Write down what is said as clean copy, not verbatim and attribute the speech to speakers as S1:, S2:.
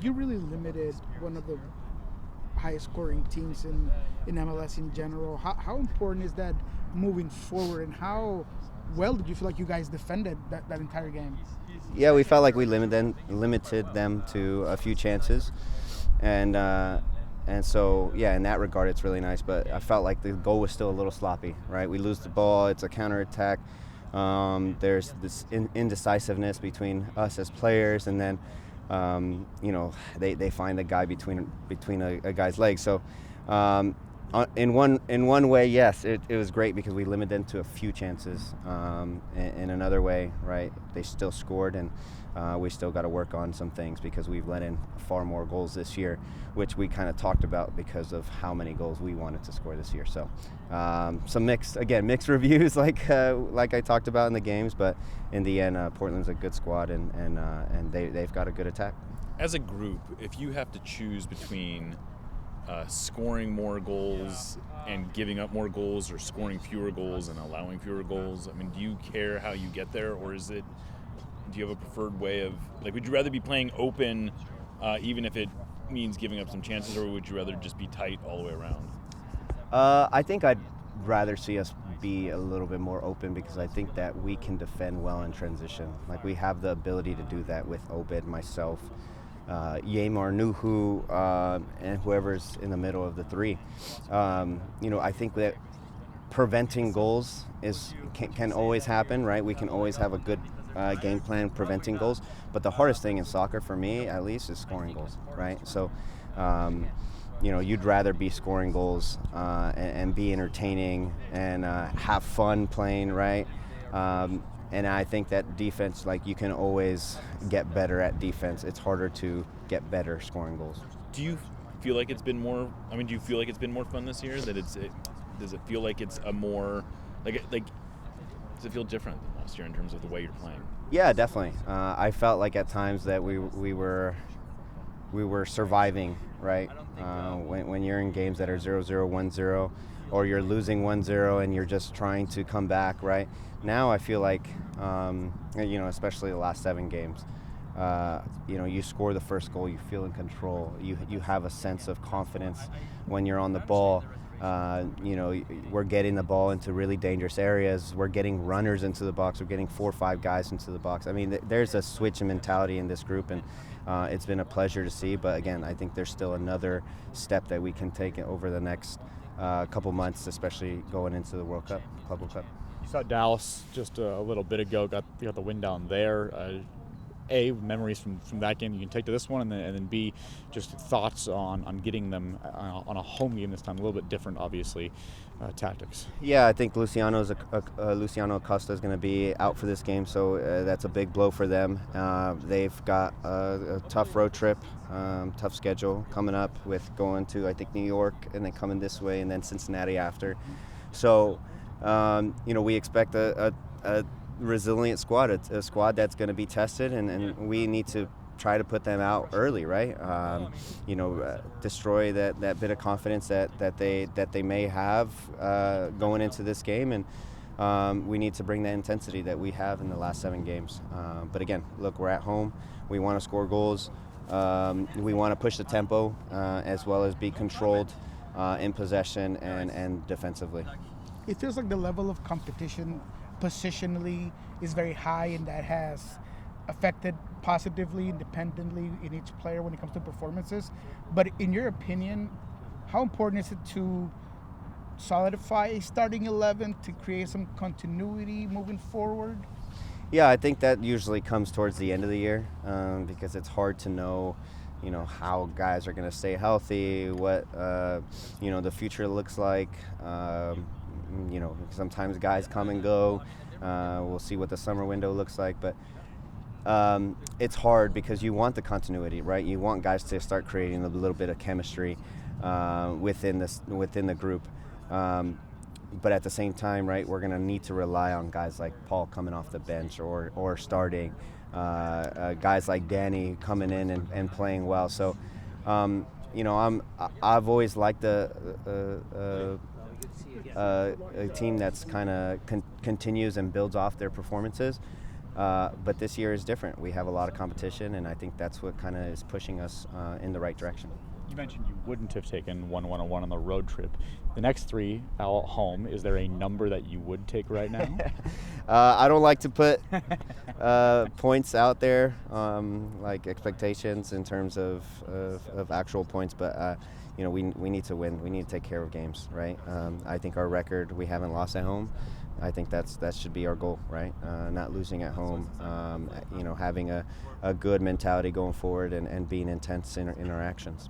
S1: you really limited one of the highest scoring teams in MLS in general. How important is that moving forward, and how well did you feel like you guys defended that entire game?
S2: Yeah, we felt like we limited them to a few chances, and so yeah, in that regard, it's really nice. But I felt like the goal was still a little sloppy. Right, we lose the ball. It's a counterattack. There's this indecisiveness between us as players, and then they find the guy between a guy's legs. So in one way, yes, it was great because we limited them to a few chances. In another way, right, they still scored, and we still got to work on some things because we've let in far more goals this year, which we kind of talked about because of how many goals we wanted to score this year. So some mixed reviews like I talked about in the games, but in the end, Portland's a good squad, and they've got a good attack.
S3: As a group, if you have to choose between scoring more goals and giving up more goals, or scoring fewer goals and allowing fewer goals, I mean, do you care how you get there, or do you have a preferred way of, like, would you rather be playing open even if it means giving up some chances, or would you rather just be tight all the way around?
S2: I think I'd rather see us be a little bit more open, because I think that we can defend well in transition. Like, we have the ability to do that with Obed, myself, Yamar, Nuhu, and whoever's in the middle of the three. I think that preventing goals can always happen, right? We can always have a good game plan preventing goals, but the hardest thing in soccer, for me at least, is scoring goals, right? So you'd rather be scoring goals and be entertaining and have fun playing, right? And I think that defense, like, you can always get better at defense. It's harder to get better scoring goals.
S3: Do you feel like it's been more fun this year? Does it feel like it's a more like does it feel different than last year in terms of the way you're playing?
S2: Yeah, definitely. I felt like at times that we were surviving, right? When you're in games that are 0-0, 1-0, or you're losing 1-0 and you're just trying to come back, right? Now I feel like, especially the last 7 games, you score the first goal, you feel in control, you have a sense of confidence when you're on the ball. We're getting the ball into really dangerous areas. We're getting runners into the box. We're getting 4 or 5 guys into the box. I mean, there's a switch in mentality in this group, and it's been a pleasure to see. But again, I think there's still another step that we can take over the next couple months, especially going into the World Cup, Club World Cup.
S4: You saw Dallas just a little bit ago, got the win down there. A, memories from that game you can take to this one, and then B, just thoughts on getting them on a home game this time, a little bit different, obviously, tactics.
S2: Yeah, I think Luciano Acosta is going to be out for this game, so that's a big blow for them. They've got a tough road trip, tough schedule coming up, with going to, I think, New York, and then coming this way, and then Cincinnati after. So, we expect a resilient squad, a squad that's going to be tested, and we need to try to put them out early, right? Destroy that bit of confidence that they may have going into this game, and we need to bring that intensity that we have in the last 7 games. But again, look, we're at home. We want to score goals. We want to push the tempo as well as be controlled in possession and defensively.
S1: It feels like the level of competition positionally is very high, and that has affected positively, independently in each player when it comes to performances. But in your opinion, how important is it to solidify a starting 11 to create some continuity moving forward?
S2: Yeah, I think that usually comes towards the end of the year because it's hard to know, how guys are going to stay healthy, what, the future looks like. Sometimes guys come and go. We'll see what the summer window looks like, but it's hard because you want the continuity, right? You want guys to start creating a little bit of chemistry within the group. But at the same time, right, we're going to need to rely on guys like Paul coming off the bench or starting, guys like Danny coming in and playing well. So, I've always liked a team that's kind of continues and builds off their performances. But this year is different. We have a lot of competition, and I think that's what kind of is pushing us in the right direction.
S4: You mentioned you wouldn't have taken 1-1-1 on the road trip. The next 3 at home, is there a number that you would take right now?
S2: I don't like to put points out there, like expectations in terms of actual points, but we need to win. We need to take care of games, right? I think our record, we haven't lost at home. I think that should be our goal, right? Not losing at home, having a good mentality going forward and being intense in our actions.